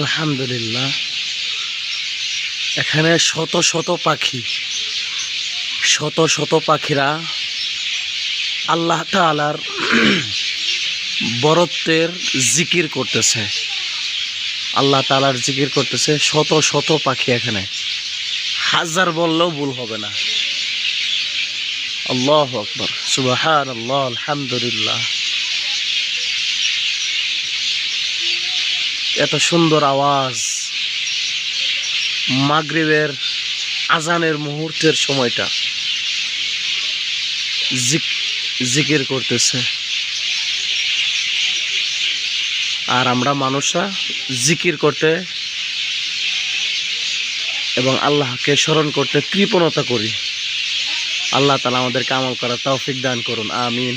আলহামদুলিল্লাহ, এখানে শত শত পাখি, শত শত পাখিরা আল্লাহ তাআলার বরত্বের জিকির করতেছে, আল্লাহ তাআলার জিকির করতেছে। শত শত পাখি এখানে, হাজার বললেও ভুল হবে না। আল্লাহু আকবার, সুবহানাল্লাহ, আলহামদুলিল্লাহ। এত সুন্দর আওয়াজ, মাগরিবের আজানের মুহূর্তের সময়টা জিকির করতেছে। আর আমরা মানুষরা জিকির করতে এবং আল্লাহকে স্মরণ করতে কৃপণতা করি। আল্লাহ তাআলা আমাদেরকে আমল করার তৌফিক দান করুন, আমিন।